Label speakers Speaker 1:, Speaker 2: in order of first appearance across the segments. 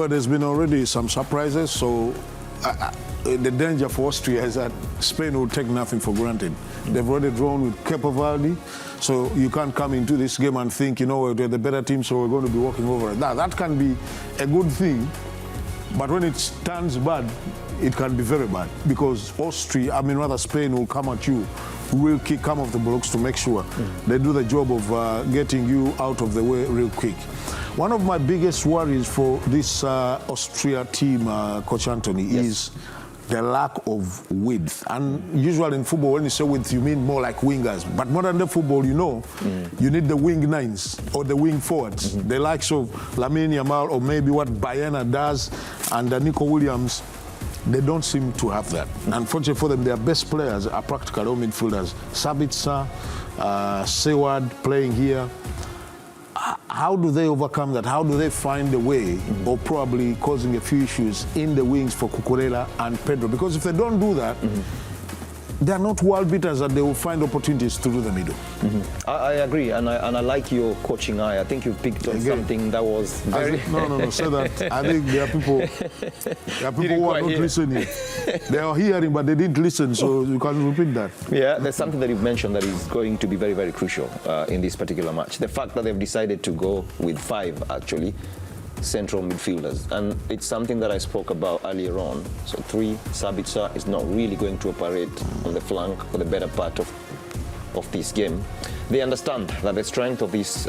Speaker 1: Well, there's been already some surprises, so the danger for Austria is that Spain will take nothing for granted. They've already drawn with Cape Verde, so you can't come into this game and think, you know, they're the better team, so we're going to be walking over it. That can be a good thing, but when it turns bad, it can be very bad, because Spain will come at you, will come off the blocks to make sure they do the job of getting you out of the way real quick. One of my biggest worries for this Austria team, Coach Anthony, is the lack of width. And usually in football, when you say width, you mean more like wingers. But modern day football, you know, you need the wing nines or the wing forwards. The likes of Lamine Yamal, or maybe what Bayana does, and Nico Williams, they don't seem to have that. Unfortunately for them, their best players are practically all midfielders. Sabitzer, Seward playing here. How do they overcome that? How do they find a way, or probably causing a few issues in the wings for Cucurella and Pedro? Because if they don't do that, they're not world beaters, that they will find opportunities to do the middle.
Speaker 2: I agree, and I like your coaching eye. I think you've picked on something that was very...
Speaker 1: No, say that. I think there are people who are not listening. They are hearing, but they didn't listen, so you can repeat that.
Speaker 2: Yeah, there's something that you've mentioned that is going to be very, very crucial in this particular match. The fact that they've decided to go with 5, actually, central midfielders, and it's something that I spoke about earlier on. So 3, Sabitzer is not really going to operate on the flank for the better part of this game. They understand that the strength of this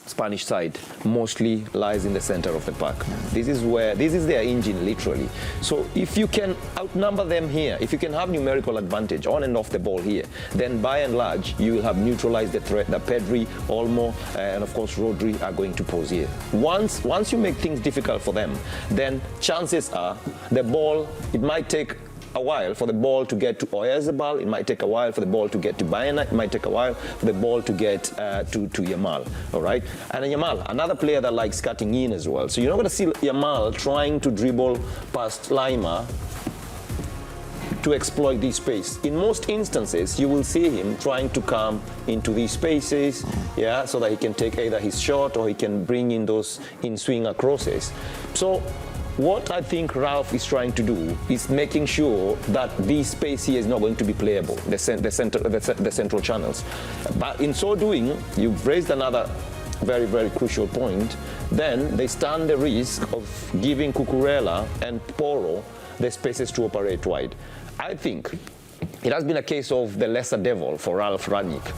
Speaker 2: Spanish side mostly lies in the center of the park. This is their engine, literally. So if you can outnumber them here, if you can have numerical advantage on and off the ball here, then by and large you will have neutralized the threat that Pedri, Olmo, and of course Rodri are going to pose here. Once you make things difficult for them, then chances are the ball, it might take a while for the ball to get to Oyarzabal, it might take a while for the ball to get to Bayana, it might take a while for the ball to get to Yamal, all right? And Yamal, another player that likes cutting in as well. So you're not going to see Yamal trying to dribble past Lima to exploit this space. In most instances, you will see him trying to come into these spaces, so that he can take either his shot or he can bring in those in-swinger crosses. So what I think Ralph is trying to do is making sure that this space here is not going to be playable, the central channels. But in so doing, you've raised another very, very crucial point. Then they stand the risk of giving Cucurella and Porro the spaces to operate wide. I think it has been a case of the lesser devil for Ralph Rangnick.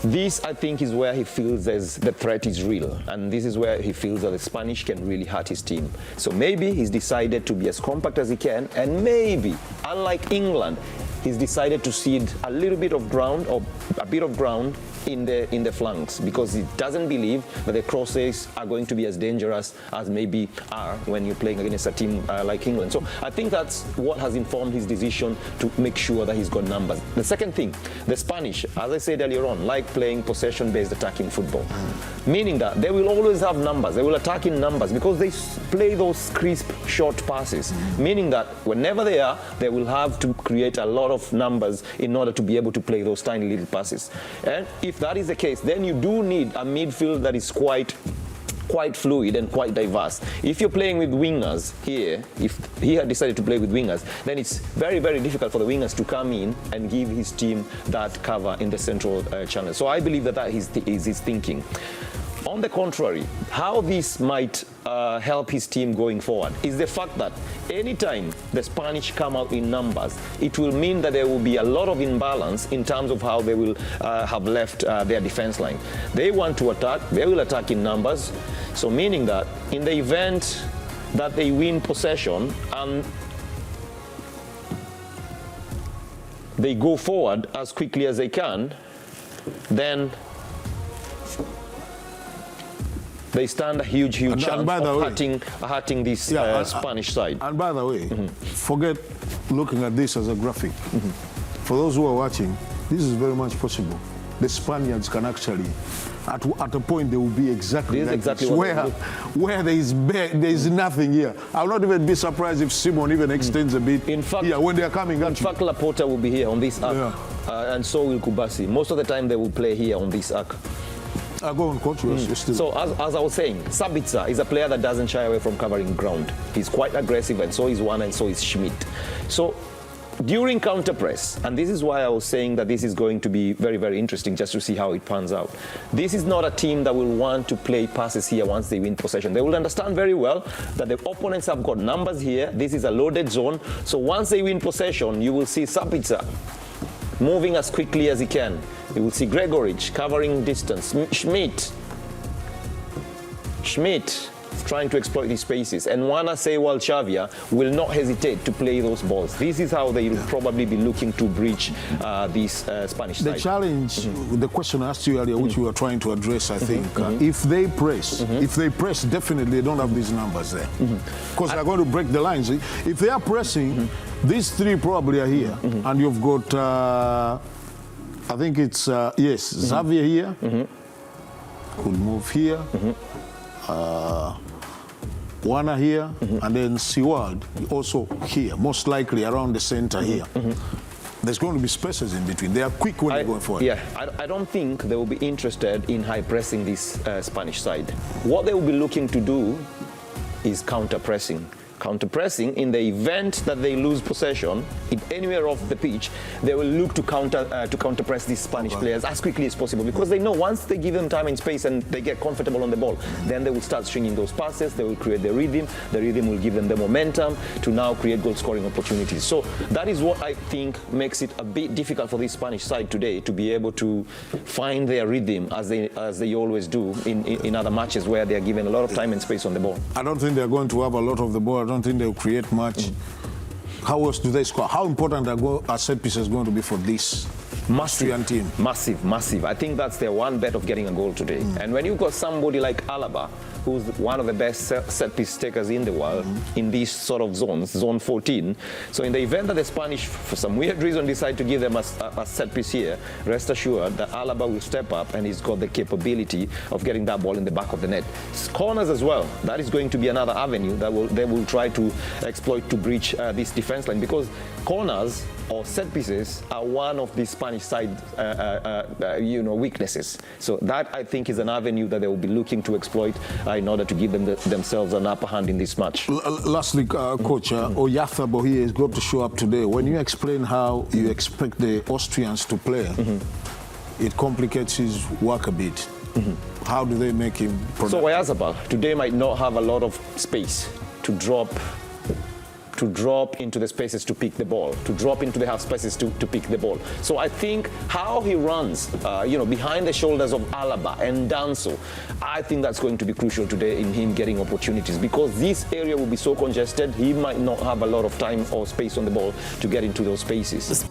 Speaker 2: This, I think, is where he feels the threat is real, and this is where he feels that the Spanish can really hurt his team. So maybe he's decided to be as compact as he can, and maybe, unlike England, he's decided to cede a little bit of ground, or a bit of ground, in the flanks, because he doesn't believe that the crosses are going to be as dangerous as maybe are when you're playing against a team like England. So I think that's what has informed his decision to make sure that he's got numbers. The second thing, the Spanish, as I said earlier on, like playing possession-based attacking football, meaning that they will always have numbers. They will attack in numbers because they play those crisp, short passes, meaning that whenever they are, they will have to create a lot of numbers in order to be able to play those tiny little passes. And if that is the case, then you do need a midfield that is quite fluid and quite diverse. If you're playing with wingers here, if he had decided to play with wingers, then it's very, very difficult for the wingers to come in and give his team that cover in the central channel. So I believe that is his thinking. On the contrary, how this might help his team going forward is the fact that anytime the Spanish come out in numbers, it will mean that there will be a lot of imbalance in terms of how they will have left their defense line. They want to attack, they will attack in numbers, so meaning that in the event that they win possession and they go forward as quickly as they can, then they stand a huge chance of hurting this Spanish side.
Speaker 1: And by the way, forget looking at this as a graphic. For those who are watching, this is very much possible. The Spaniards can actually, at a point, they will be exactly like this, where there is nothing here. I will not even be surprised if Simon even extends a bit.
Speaker 2: In fact,
Speaker 1: when they are coming.
Speaker 2: In fact, Laporta will be here on this arc, and so will Kubasi. Most of the time, they will play here on this arc.
Speaker 1: Go on, coach. Yes, still.
Speaker 2: So as I was saying, Sabitzer is a player that doesn't shy away from covering ground. He's quite aggressive, and so is Juan, and so is Schmidt. So during counter press, and this is why I was saying that this is going to be very, very interesting just to see how it pans out. This is not a team that will want to play passes here once they win possession. They will understand very well that the opponents have got numbers here. This is a loaded zone. So once they win possession, you will see Sabitzer moving as quickly as he can. You will see Gregoric covering distance. Schmidt trying to exploit these spaces. And Juan Sewal Xavier will not hesitate to play those balls. This is how they will probably be looking to breach this Spanish side.
Speaker 1: The challenge, the question I asked you earlier, which we were trying to address, I think, if they press, definitely they don't have these numbers there. Because they're going to break the lines. If they are pressing, these three probably are here. And you've got, I think it's, Xavier here. Could move here. Wana here, and then Seward also here, most likely around the center here. There's going to be spaces in between. They are quick when they're going forward.
Speaker 2: Yeah, I don't think they will be interested in high pressing this Spanish side. What they will be looking to do is counter pressing. Counter pressing, in the event that they lose possession in anywhere off the pitch, they will look to counter press these Spanish players as quickly as possible, because they know once they give them time and space and they get comfortable on the ball, then they will start stringing those passes. They will create the rhythm will give them the momentum to now create goal scoring opportunities. So that is what I think makes it a bit difficult for this Spanish side today to be able to find their rhythm as they always do in other matches where they are given a lot of time and space on the ball.
Speaker 1: I don't think they're going to have a lot of the ball. I don't think they'll create much. How else do they score? How important are set pieces going to be for this Austrian team?
Speaker 2: Massive. I think that's their one bet of getting a goal today. And when you've got somebody like Alaba, who's one of the best set piece takers in the world in these sort of zones, zone 14. So in the event that the Spanish, for some weird reason, decide to give them a set piece here, rest assured that Alaba will step up and he's got the capability of getting that ball in the back of the net. Corners as well. That is going to be another avenue that they will try to exploit to breach this defense line, because corners or set pieces are one of the Spanish side weaknesses. So that, I think, is an avenue that they will be looking to exploit in order to give themselves an upper hand in this match.
Speaker 1: Lastly, Coach, Oyarzabal here is going to show up today. When you explain how you expect the Austrians to play, it complicates his work a bit. How do they make him productive?
Speaker 2: So Oyarzabal today might not have a lot of space to drop into the spaces to pick the ball, to drop into the half spaces to pick the ball. So I think how he runs, behind the shoulders of Alaba and Danso, I think that's going to be crucial today in him getting opportunities, because this area will be so congested, he might not have a lot of time or space on the ball to get into those spaces.